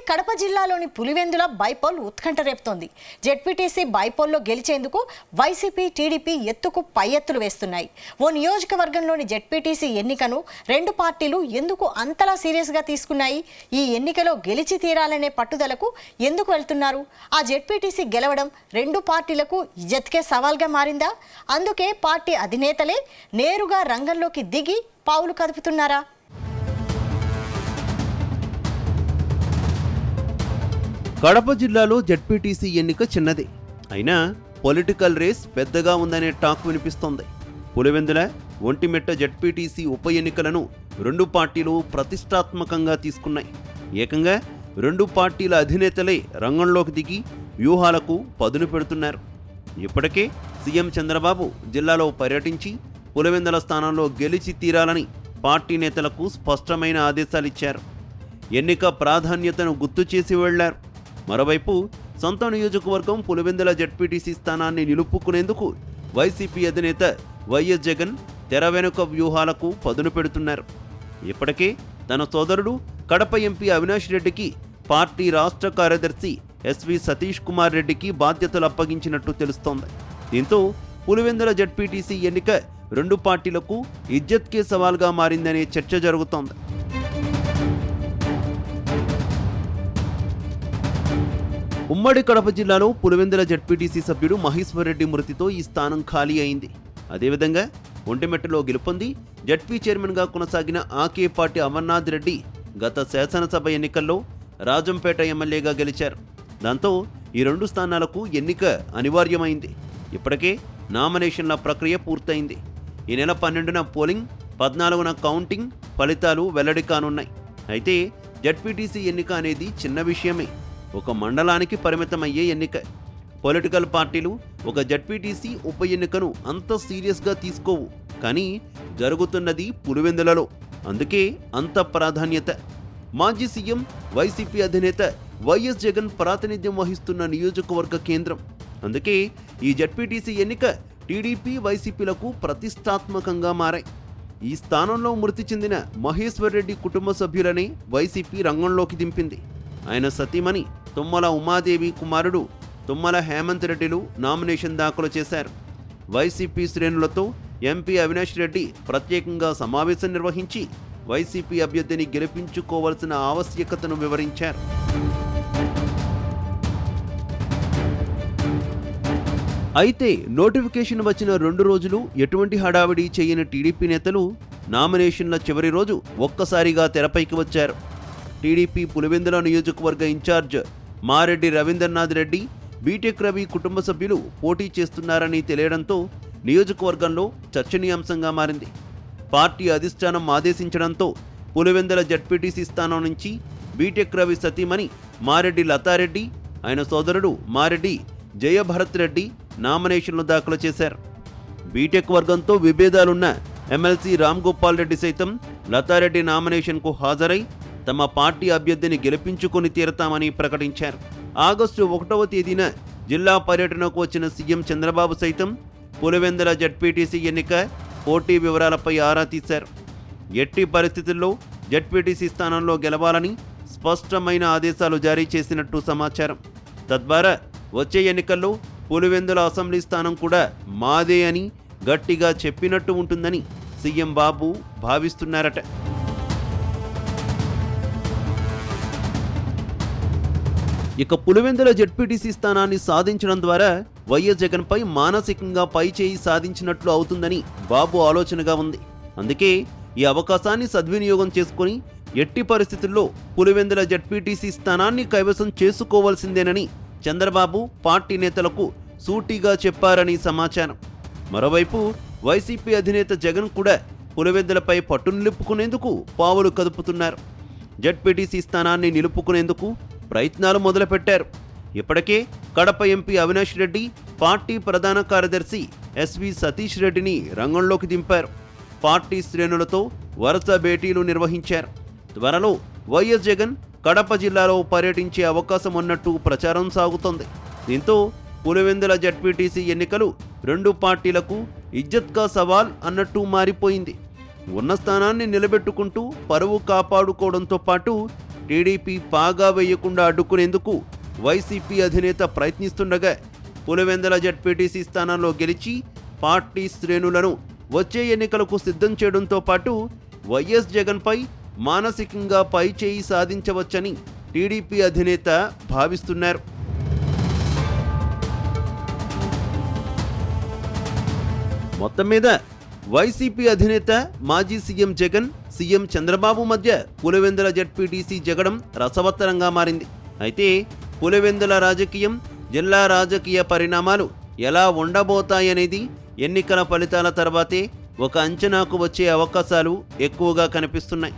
కడప జిల్లాలోని పులివెందుల బైపోల్ ఉత్కంఠ రేపుతోంది. జెడ్పీటీసీ బైపోల్లో గెలిచేందుకు వైసీపీ, టీడీపీ ఎత్తుకు పై ఎత్తులు వేస్తున్నాయి. ఓ నియోజకవర్గంలోని జెడ్పీటీసీ ఎన్నికను రెండు పార్టీలు ఎందుకు అంతలా సీరియస్గా తీసుకున్నాయి? ఈ ఎన్నికలో గెలిచి తీరాలనే పట్టుదలకు ఎందుకు వెళ్తున్నారు? ఆ జెడ్పీటీసీ గెలవడం రెండు పార్టీలకు ఇజ్జత్కే సవాల్గా మారిందా? అందుకే పార్టీ అధినేతలే నేరుగా రంగంలోకి దిగి పావులు కదుపుతున్నారా? కడప జిల్లాలో జెడ్పీటీసీ ఎన్నిక చిన్నదే అయినా పొలిటికల్ రేస్ పెద్దగా ఉందనే టాక్ వినిపిస్తోంది. పులివెందుల, ఒంటిమిట్ట జెడ్పీటీసీ ఉప ఎన్నికలను రెండు పార్టీలు ప్రతిష్టాత్మకంగా తీసుకున్నాయి. ఏకంగా రెండు పార్టీల అధినేతలే రంగంలోకి దిగి వ్యూహాలకు పదును పెడుతున్నారు. ఇప్పటికే సీఎం చంద్రబాబు జిల్లాలో పర్యటించి పులివెందుల స్థానంలో గెలిచి తీరాలని పార్టీ నేతలకు స్పష్టమైన ఆదేశాలిచ్చారు. ఎన్నిక ప్రాధాన్యతను గుర్తు చేసి వెళ్లారు. మరోవైపు సొంత నియోజకవర్గం పులివెందుల జెడ్పీటీసీ స్థానాన్ని నిలుపుకునేందుకు వైసీపీ అధినేత వైఎస్ జగన్ తెర వెనుక వ్యూహాలకు పదును పెడుతున్నారు. ఇప్పటికే తన సోదరుడు కడప ఎంపీ అవినాష్ రెడ్డికి పార్టీ రాష్ట్ర కార్యదర్శి ఎస్వి సతీష్ కుమార్ రెడ్డికి బాధ్యతలు అప్పగించినట్టు తెలుస్తోంది. దీంతో పులివెందుల జెడ్పీటీసీ ఎన్నిక రెండు పార్టీలకు ఇజ్జత్కే సవాల్గా మారిందనే చర్చ జరుగుతోంది. ఉమ్మడి కడప జిల్లాలో పులివెందుల జెడ్పీటీసీ సభ్యుడు మహేశ్వర్ రెడ్డి మృతితో ఈ స్థానం ఖాళీ అయింది. అదేవిధంగా ఒంటిమిట్టలో గెలుపొంది జెడ్పీ చైర్మన్గా కొనసాగిన ఆకే పార్టీ అమర్నాథ్ రెడ్డి గత శాసనసభ ఎన్నికల్లో రాజంపేట ఎమ్మెల్యేగా గెలిచారు. దాంతో ఈ రెండు స్థానాలకు ఎన్నిక అనివార్యమైంది. ఇప్పటికే నామినేషన్ల ప్రక్రియ పూర్తయింది. ఈ నెల 12న పోలింగ్, 14న కౌంటింగ్ ఫలితాలు వెల్లడి కానున్నాయి. అయితే జెడ్పీటీసీ ఎన్నిక అనేది చిన్న విషయమే. ఒక మండలానికి పరిమితమయ్యే ఎన్నిక. పొలిటికల్ పార్టీలు ఒక జెడ్పీటీసీ ఉప ఎన్నికను అంత సీరియస్గా తీసుకోవు. కానీ జరుగుతున్నది పులివెందులలో, అందుకే అంత ప్రాధాన్యత. మాజీ సీఎం, వైసీపీ అధినేత వైఎస్ జగన్ ప్రాతినిధ్యం వహిస్తున్న నియోజకవర్గ కేంద్రం. అందుకే ఈ జెడ్పీటీసీ ఎన్నిక టీడీపీ, వైసీపీలకు ప్రతిష్టాత్మకంగా మారాయి. ఈ స్థానంలో మృతి చెందిన మహేశ్వర్ రెడ్డి కుటుంబ సభ్యులనే వైసీపీ రంగంలోకి దింపింది. ఆయన సతీమణి తుమ్మల ఉమాదేవి, కుమారుడు తుమ్మల హేమంత్ రెడ్డిలు నామినేషన్ దాఖలు చేశారు. వైసీపీ శ్రేణులతో ఎంపీ అవినాష్ రెడ్డి ప్రత్యేకంగా సమావేశం నిర్వహించి వైసీపీ అభ్యర్థిని గెలిపించుకోవాల్సిన ఆవశ్యకతను వివరించారు. అయితే నోటిఫికేషన్ వచ్చిన 2 రోజులు ఎటువంటి హడావిడి చేయని టీడీపీ నేతలు నామినేషన్ల చివరి రోజు ఒక్కసారిగా తెరపైకి వచ్చారు. టీడీపీ పులివెందుల నియోజకవర్గ ఇన్ఛార్జ్ మారెడ్డి రవీంద్రనాథ్ రెడ్డి, బీటెక్ రవి కుటుంబ సభ్యులు పోటీ చేస్తున్నారని తెలియడంతో నియోజకవర్గంలో చర్చనీయాంశంగా మారింది. పార్టీ అధిష్టానం ఆదేశించడంతో పులివెందుల జెడ్పీటీసీ స్థానం నుంచి బీటెక్ రవి సతీమణి మారెడ్డి లతారెడ్డి, ఆయన సోదరుడు మారెడ్డి జయభరత్ రెడ్డి నామినేషన్లు దాఖలు చేశారు. బీటెక్ వర్గంతో విభేదాలున్న ఎమ్మెల్సీ రామ్ గోపాల్ రెడ్డి సైతం లతారెడ్డి నామినేషన్కు హాజరై తమ పార్టీ అభ్యర్థిని గెలిపించుకొని తీరతామని ప్రకటించారు. ఆగస్టు 1వ తేదీన జిల్లా పర్యటనకు వచ్చిన సీఎం చంద్రబాబు సైతం పులివెందుల జెడ్పీటీసీ ఎన్నిక పోటీ వివరాలపై ఆరా తీశారు. ఎట్టి పరిస్థితుల్లో జెడ్పీటీసీ స్థానంలో గెలవాలని స్పష్టమైన ఆదేశాలు జారీ చేసినట్టు సమాచారం. తద్వారా వచ్చే ఎన్నికల్లో పులివెందుల అసెంబ్లీ స్థానం కూడా మాదే అని గట్టిగా చెప్పినట్టు ఉంటుందని సీఎం బాబు భావిస్తున్నారట. ఇక పులివెందుల జెడ్పీటీసీ స్థానాన్ని సాధించడం ద్వారా వైఎస్ జగన్పై మానసికంగా పైచేయి సాధించినట్లు అవుతుందని బాబు ఆలోచనగా ఉంది. అందుకే ఈ అవకాశాన్ని సద్వినియోగం చేసుకుని ఎట్టి పరిస్థితుల్లో పులివెందుల జెడ్పీటీసీ స్థానాన్ని కైవసం చేసుకోవాల్సిందేనని చంద్రబాబు పార్టీ నేతలకు సూటిగా చెప్పారని సమాచారం. మరోవైపు వైసీపీ అధినేత జగన్ కూడా పులివెందులపై పట్టు నిలుపుకునేందుకు పావులు కదుపుతున్నారు. జెడ్పీటీసీ స్థానాన్ని నిలుపుకునేందుకు ప్రయత్నాలు మొదలుపెట్టారు. ఇప్పటికే కడప ఎంపీ అవినాష్ రెడ్డి పార్టీ ప్రధాన కార్యదర్శి ఎస్వి సతీష్ రెడ్డిని రంగంలోకి దింపారు. పార్టీ శ్రేణులతో వరుస భేటీలు నిర్వహించారు. త్వరలో వైఎస్ జగన్ కడప జిల్లాలో పర్యటించే అవకాశం ఉన్నట్టు ప్రచారం సాగుతోంది. దీంతో పులివెందుల జెడ్పీటీసీ ఎన్నికలు రెండు పార్టీలకు ఇజ్జత్ కా సవాల్ అన్నట్టు మారిపోయింది. ఉన్న స్థానాన్ని నిలబెట్టుకుంటూ పరువు కాపాడుకోవడంతో పాటు టీడీపీ పాగా వేయకుండా అడ్డుకునేందుకు వైసీపీ అధినేత ప్రయత్నిస్తుండగా పులివెందుల జెడ్పీటీసీ స్థానాల్లో గెలిచి పార్టీ శ్రేణులను వచ్చే ఎన్నికలకు సిద్ధం చేయడంతో పాటు వైఎస్ జగన్పై మానసికంగా పైచేయి సాధించవచ్చని టీడీపీ అధినేత భావిస్తున్నారు. మొత్తం మీద వైసీపీ అధినేత మాజీ సీఎం జగన్, సీఎం చంద్రబాబు మధ్య పులివెందుల జెడ్పీటీసీ జగడం రసవత్తరంగా మారింది. అయితే పులివెందుల రాజకీయం, జిల్లా రాజకీయ పరిణామాలు ఎలా ఉండబోతాయనేది ఎన్నికల ఫలితాల తర్వాతే ఒక అంచనాకు వచ్చే అవకాశాలు ఎక్కువగా కనిపిస్తున్నాయి.